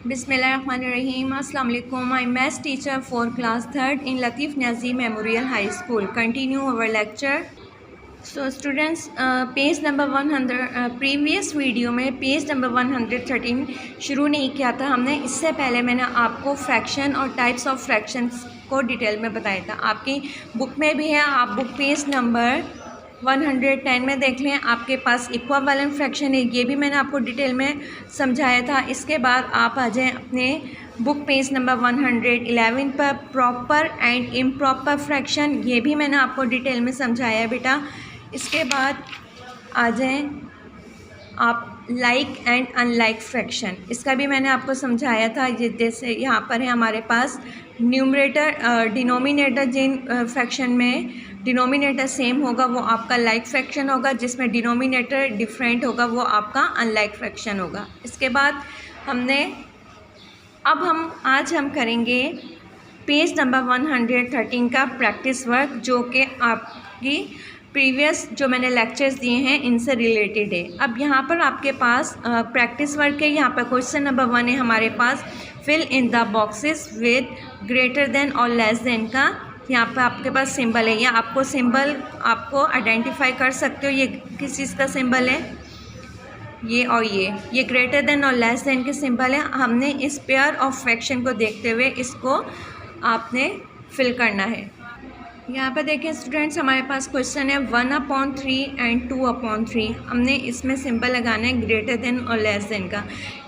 Bismillahirrahmanirrahim. Assalamu alaikum. I'm maths teacher for class 3rd in Latif Niazi Memorial High School. Continue our lecture. So students, page number 100 previous video में page number 113 शुरू नहीं किया था हमने। इससे पहले मैंने आपको फ्रैक्शन और टाइप्स ऑफ फ्रैक्शंस को डिटेल में बताया था। आपकी बुक में भी है, आप बुक पेज नंबर 110 में देख लें। आपके पास इक्विवेलेंट फ्रैक्शन है, ये भी मैंने आपको डिटेल में समझाया था। इसके बाद आप आ जाएं अपने बुक पेज नंबर 111 पर, प्रॉपर एंड इम्प्रॉपर फ्रैक्शन, ये भी मैंने आपको डिटेल में समझाया है बेटा। इसके बाद आ जाएं आप लाइक एंड अनलाइक फ्रैक्शन, इसका भी मैंने आपको समझाया था। ये जैसे यहाँ पर है हमारे पास न्यूमरेटर डिनोमिनेटर, जिन फ्रैक्शन में डिनोमिनेटर सेम होगा वो आपका लाइक फ्रैक्शन होगा, जिसमें डिनोमिनेटर डिफरेंट होगा वो आपका अनलाइक फ्रैक्शन होगा। इसके बाद आज हम करेंगे पेज नंबर 113 का प्रैक्टिस वर्क, जो कि आपकी प्रीवियस जो मैंने लेक्चर्स दिए हैं इनसे रिलेटेड है। अब यहाँ पर आपके पास प्रैक्टिस वर्क है। यहाँ पर क्वेश्चन नंबर 1 है हमारे पास, fill in the boxes with greater than और लेस देन का यहाँ पर आपके पास सिंबल है, या आपको सिंबल आपको आइडेंटिफाई कर सकते हो। ये किस चीज़ का सिंबल है, ये और ये ग्रेटर देन और लेस देन के सिंबल है। हमने इस पेयर ऑफ फ्रैक्शन को देखते हुए इसको आपने फिल करना है। यहाँ पर देखें स्टूडेंट्स, हमारे पास क्वेश्चन है 1/3 एंड 2/3। हमने इसमें सिंबल लगाना है ग्रेटर देन और लेस देन का।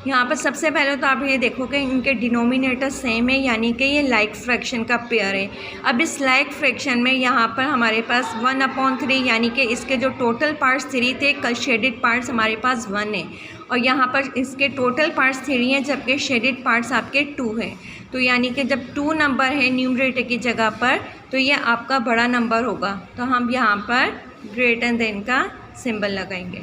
यहाँ पर सबसे पहले तो आप ये देखोगे इनके डिनोमिनेटर सेम है, यानी कि ये लाइक फ्रैक्शन का पेयर है। अब इस लाइक फ्रैक्शन में यहाँ पर हमारे पास 1/3, यानी कि इसके जो टोटल पार्ट्स 3 थे, कल शेडेड पार्ट्स हमारे पास 1 है, और यहाँ पर इसके टोटल पार्ट्स 3 हैं, जबकि शेडेड पार्ट्स आपके 2 हैं। तो यानी कि जब 2 नंबर है न्यूमरेटर की जगह पर, तो ये आपका बड़ा नंबर होगा। तो हम यहाँ पर ग्रेटर देन का सिंबल लगाएंगे,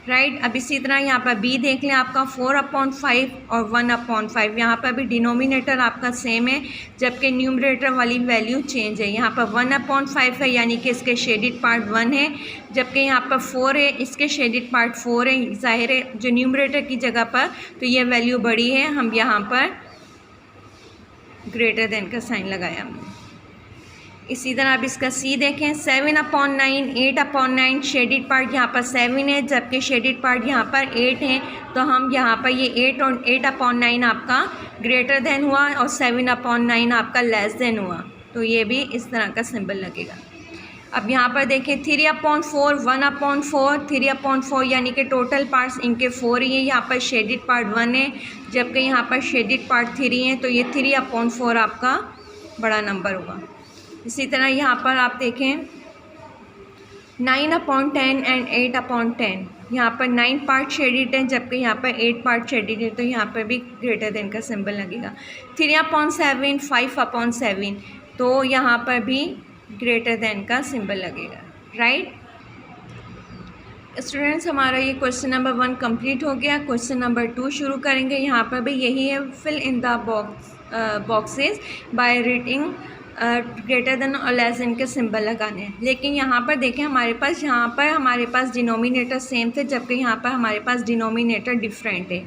राइट। अब इसी तरह यहाँ पर बी देख लें, आपका 4/5 और 1/5। यहाँ पर भी डिनोमिनेटर आपका सेम है, जबकि न्यूमरेटर वाली वैल्यू चेंज है। यहाँ पर 1/5 है, यानी कि इसके शेडेड पार्ट 1 है, जबकि यहाँ पर 4 है, इसके शेडेड पार्ट 4 है। ज़ाहिर है जो न्यूमरेटर की जगह पर तो ये वैल्यू बड़ी है, हम यहाँ पर ग्रेटर देन का साइन लगाया हमने। इसी तरह आप इसका सी देखें, 7/9, 8/9। शेडेड पार्ट यहाँ पर 7 है, जबकि शेडेड पार्ट यहाँ पर 8 है। तो हम यहाँ पर ये 8 और 8/9 आपका ग्रेटर देन हुआ और 7/9 आपका लेस देन हुआ। तो ये भी इस तरह का सिंबल लगेगा। अब यहाँ पर देखें 3/4, 1/4, 3/4, यानी कि टोटल पार्ट्स इनके 4 ही हैं। यहाँ पर शेडेड पार्ट 1 है, जबकि यहाँ पर शेडेड पार्ट 3 है। तो ये 3/4 आपका बड़ा नंबर होगा। इसी तरह यहाँ पर आप देखें 9/10 एंड 8/10। यहाँ पर 9 पार्ट शेडेड है, जबकि यहाँ पर 8 पार्ट शेडेड है। तो यहाँ पर भी ग्रेटर देन का सिंबल लगेगा। 3/7, 5/7, तो यहाँ पर भी ग्रेटर देन का सिंबल लगेगा, राइट। स्टूडेंट्स, हमारा ये क्वेश्चन नंबर 1 कंप्लीट हो गया। क्वेश्चन नंबर 2 शुरू करेंगे। यहाँ पर भी यही है, fill in the boxes by reading greater than और लेस देन के सिंबल लगाने हैं। लेकिन यहाँ पर देखें हमारे पास डिनोमिनेटर सेम थे, जबकि यहाँ पर हमारे पास डिनोमिनेटर डिफरेंट है।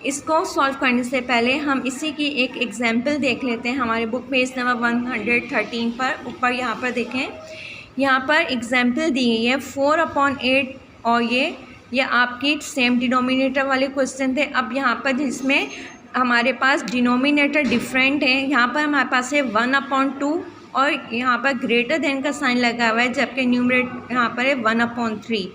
इसको सॉल्व करने से पहले हम इसी की एक एग्जांपल देख लेते हैं। हमारे बुक पेज नंबर 113 पर ऊपर यहाँ पर देखें, यहाँ पर एग्जांपल दी गई है 4/8, और ये आपकी सेम डिनोमिनेटर वाले क्वेश्चन थे। अब यहाँ पर जिसमें हमारे पास डिनोमिनेटर डिफरेंट है, यहाँ पर हमारे पास है 1/2 और यहाँ पर ग्रेटर देन का साइन लगा हुआ है, जबकि न्यूमरेटर यहाँ पर है 1/3।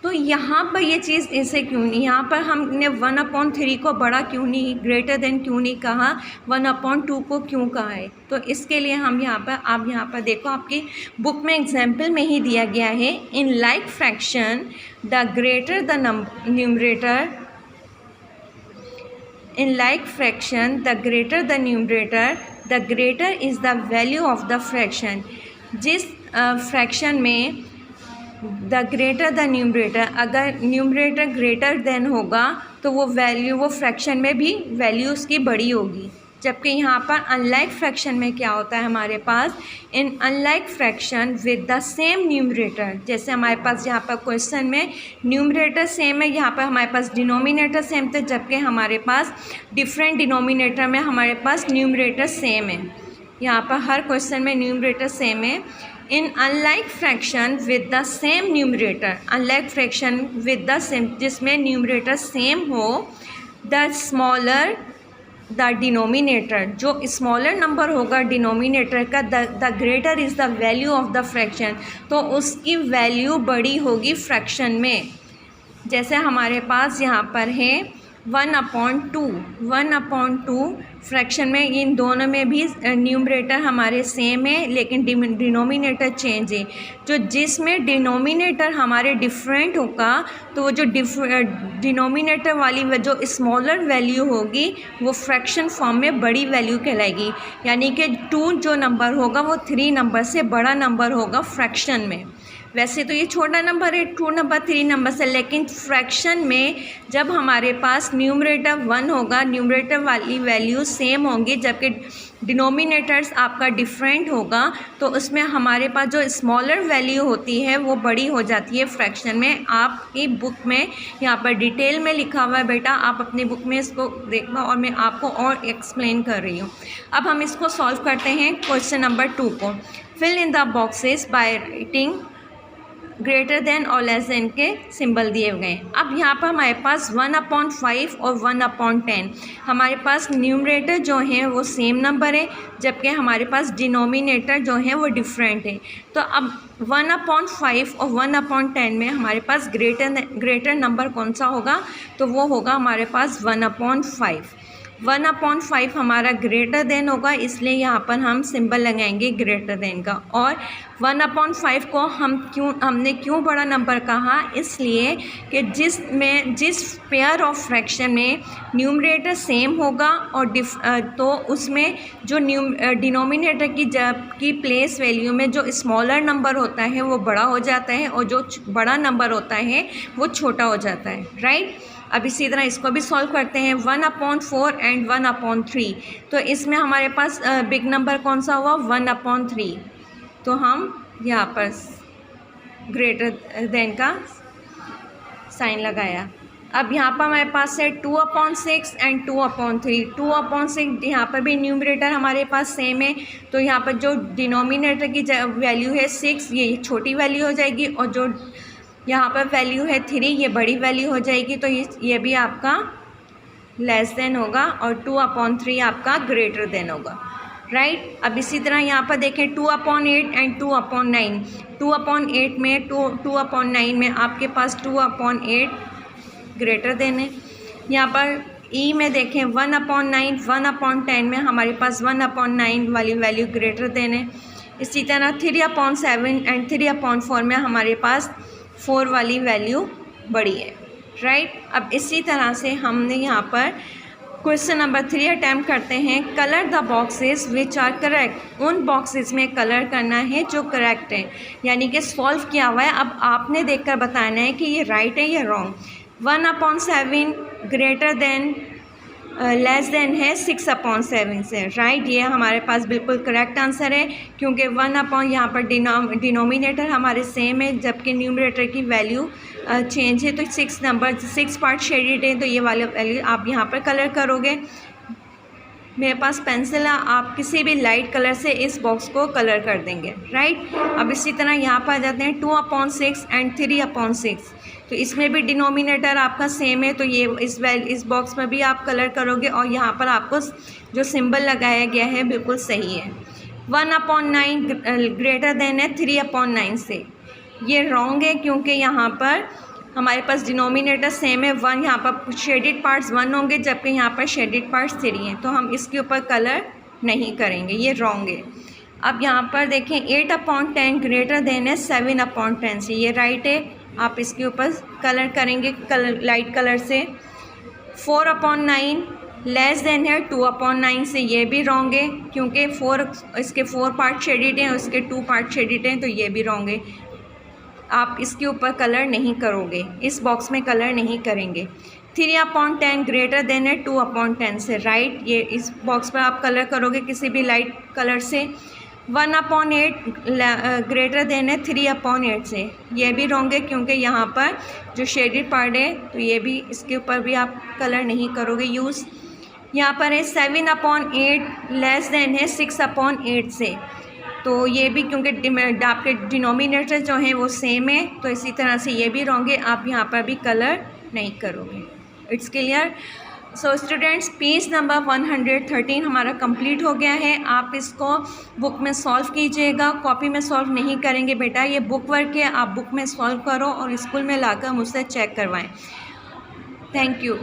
तो यहाँ पर ये चीज़ ऐसे क्यों नहीं, यहाँ पर हमने 1/3 को बड़ा क्यों नहीं, ग्रेटर देन क्यों नहीं कहा, 1/2 को क्यों कहा है? तो इसके लिए हम आप यहाँ पर देखो, आपकी बुक में एग्जाम्पल में ही दिया गया है, in like fraction the greater the numerator, in like fraction the greater the numerator, the greater is the value of the fraction. जिस फ्रैक्शन में द ग्रेटर द न्यूमरेटर, अगर न्यूमरेटर ग्रेटर देन होगा तो वो फ्रैक्शन में भी value उसकी बड़ी होगी। जबकि यहाँ पर अनलाइक फ्रैक्शन में क्या होता है हमारे पास, in unlike fraction with the same numerator, जैसे हमारे पास यहाँ पर क्वेश्चन में न्यूमरेटर सेम है, यहाँ पर हमारे पास डिनोमिनेटर सेम थे, जबकि हमारे पास डिफरेंट डिनोमिनेटर में हमारे पास न्यूमरेटर सेम है। यहाँ पर हर क्वेश्चन में न्यूमरेटर सेम है। In unlike fraction with the same numerator, unlike fraction with the same, जिसमें न्यूमरेटर सेम हो, द स्मॉलर द डिनोमिनेटर, जो स्मॉलर नंबर होगा डिनोमिनेटर का, the greater is the value of the fraction, तो उसकी value बड़ी होगी फ्रैक्शन में। जैसे हमारे पास यहाँ पर है 1/2 फ्रैक्शन में, इन दोनों में भी न्यूमरेटर हमारे सेम है लेकिन डिनोमिनेटर चेंज है। जो जिसमें डिनोमिनेटर हमारे डिफरेंट होगा तो वो जो डिनोमिनेटर वाली जो स्मॉलर वैल्यू होगी वो फ्रैक्शन फॉर्म में बड़ी वैल्यू कहलाएगी, यानी कि 2 जो नंबर होगा वो 3 नंबर से बड़ा नंबर होगा फ्रैक्शन में। वैसे तो ये छोटा नंबर है 2 नंबर 3 नंबर से, लेकिन फ्रैक्शन में जब हमारे पास न्यूमरेटर 1 होगा, न्यूमरेटर वाली वैल्यू सेम होंगी, जबकि डिनोमिनेटर्स आपका डिफरेंट होगा, तो उसमें हमारे पास जो स्मॉलर वैल्यू होती है वो बड़ी हो जाती है फ्रैक्शन में। आपकी बुक में यहाँ पर डिटेल में लिखा हुआ है बेटा, आप अपनी बुक में इसको देखना और मैं आपको और एक्सप्लेन कर रही हूँ। अब हम इसको सॉल्व करते हैं क्वेश्चन नंबर 2 को। Fill in the boxes by writing greater than और लेस देन के सिंबल दिए गए। अब यहाँ पर हमारे पास 1/5 और 1/10, हमारे पास न्यूमरेटर जो है वो सेम नंबर है, जबकि हमारे पास डिनोमिनेटर जो है वो डिफरेंट है। तो अब 1/5 और 1/10 में हमारे पास ग्रेटर नंबर कौन सा होगा, तो वो होगा हमारे पास 1/5। 1/5 हमारा ग्रेटर देन होगा, इसलिए यहाँ पर हम सिंबल लगाएंगे ग्रेटर देन का। और 1/5 को हमने क्यों बड़ा नंबर कहा, इसलिए कि जिस पेयर ऑफ फ्रैक्शन में न्यूमरेटर सेम होगा और तो उसमें जो डिनोमिनेटर की प्लेस वैल्यू में जो स्मॉलर नंबर होता है वो बड़ा हो जाता है और जो बड़ा नंबर होता है वो छोटा हो जाता है, राइट। अब इसी तरह इसको भी सॉल्व करते हैं। 1/4 एंड 1/3, तो इसमें हमारे पास बिग नंबर कौन सा हुआ, 1/3, तो हम यहाँ पर ग्रेटर देन का साइन लगाया। अब यहाँ पर हमारे पास है 2/6 एंड 2/3। 2/6 यहाँ पर भी न्यूमरेटर हमारे पास सेम है, तो यहाँ पर जो डिनोमिनेटर की वैल्यू है 6, ये छोटी वैल्यू हो जाएगी, और जो यहाँ पर वैल्यू है 3, ये बड़ी वैल्यू हो जाएगी, तो ये भी आपका लेस देन होगा, और 2/3 आपका ग्रेटर देन होगा, राइट। अब इसी तरह यहाँ पर देखें 2/8 एंड 2/9। 2/8 में 2/9 में आपके पास 2/8 ग्रेटर देन है। यहाँ पर ई में देखें 1/9, 1/10 में हमारे पास 1/9 वाली वैल्यू ग्रेटर देन है। इसी तरह 3/7 एंड 3/4 में हमारे पास 4 वाली वैल्यू बड़ी है, राइट। अब इसी तरह से हमने यहाँ पर क्वेश्चन नंबर 3 अटैम्प्ट करते हैं। Colour the boxes which are correct, उन बॉक्सेस में कलर करना है जो करेक्ट है, यानी कि सॉल्व किया हुआ है। अब आपने देखकर बताना है कि ये राइट है या wrong. 1/7 greater than less than है 6/7 से, राइट। ये हमारे पास बिल्कुल करेक्ट आंसर है, क्योंकि 1/ यहाँ पर डिनोमिनेटर हमारे सेम है, जबकि न्यूमरेटर की वैल्यू चेंज है, तो 6 पार्ट शेडेड है, तो ये वाले वैल्यू आप यहाँ पर कलर करोगे। मेरे पास पेंसिल है, आप किसी भी लाइट कलर से इस बॉक्स को कलर कर देंगे, राइट। अब इसी तरह यहाँ पर आ जाते हैं 2/6 एंड 3/6, तो इसमें भी डिनोमिनेटर आपका सेम है, तो ये इस बॉक्स में भी आप कलर करोगे, और यहाँ पर आपको जो सिंबल लगाया गया है बिल्कुल सही है। 1/9 ग्रेटर देन है 3/9 से, ये रॉन्ग है, क्योंकि यहाँ पर हमारे पास डिनोमिनेटर सेम है। 1 यहाँ पर शेडेड पार्ट्स 1 होंगे, जबकि यहाँ पर शेडेड पार्ट्स 3 हैं, तो हम इसके ऊपर कलर नहीं करेंगे, ये रॉन्ग है। अब यहाँ पर देखें 8/10 ग्रेटर देन है 7/10 से, ये राइट है, आप इसके ऊपर कलर करेंगे लाइट कलर से। 4/9 लेस देन है 2/9 से, ये भी रॉन्ग है, क्योंकि इसके 4 पार्ट शेडेड हैं, उसके 2 पार्ट शेडेड हैं, तो ये भी रॉन्ग है। आप इसके ऊपर कलर नहीं करोगे, इस बॉक्स में कलर नहीं करेंगे। 3/10 ग्रेटर देन है 2/10 से, राइट। ये इस बॉक्स पर आप कलर करोगे किसी भी लाइट कलर से। 1/8 ग्रेटर देन है 3/8 से, ये भी रॉन्ग है क्योंकि यहाँ पर जो शेडेड पार्ट है तो ये भी, इसके ऊपर भी आप कलर नहीं करोगे यूज़। यहाँ पर है 7/8 लेस देन है 6/8 से, तो ये भी क्योंकि आपके डिनोमिनेटर जो हैं वो सेम है, तो इसी तरह से ये भी रॉन्ग है, आप यहाँ पर भी कलर नहीं करोगे। It's clear. So students, page number 113 हमारा कंप्लीट हो गया है। आप इसको बुक में सॉल्व कीजिएगा, कॉपी में सॉल्व नहीं करेंगे बेटा, ये बुक वर्क है, आप बुक में सॉल्व करो और स्कूल में लाकर मुझसे चेक करवाएं। Thank you.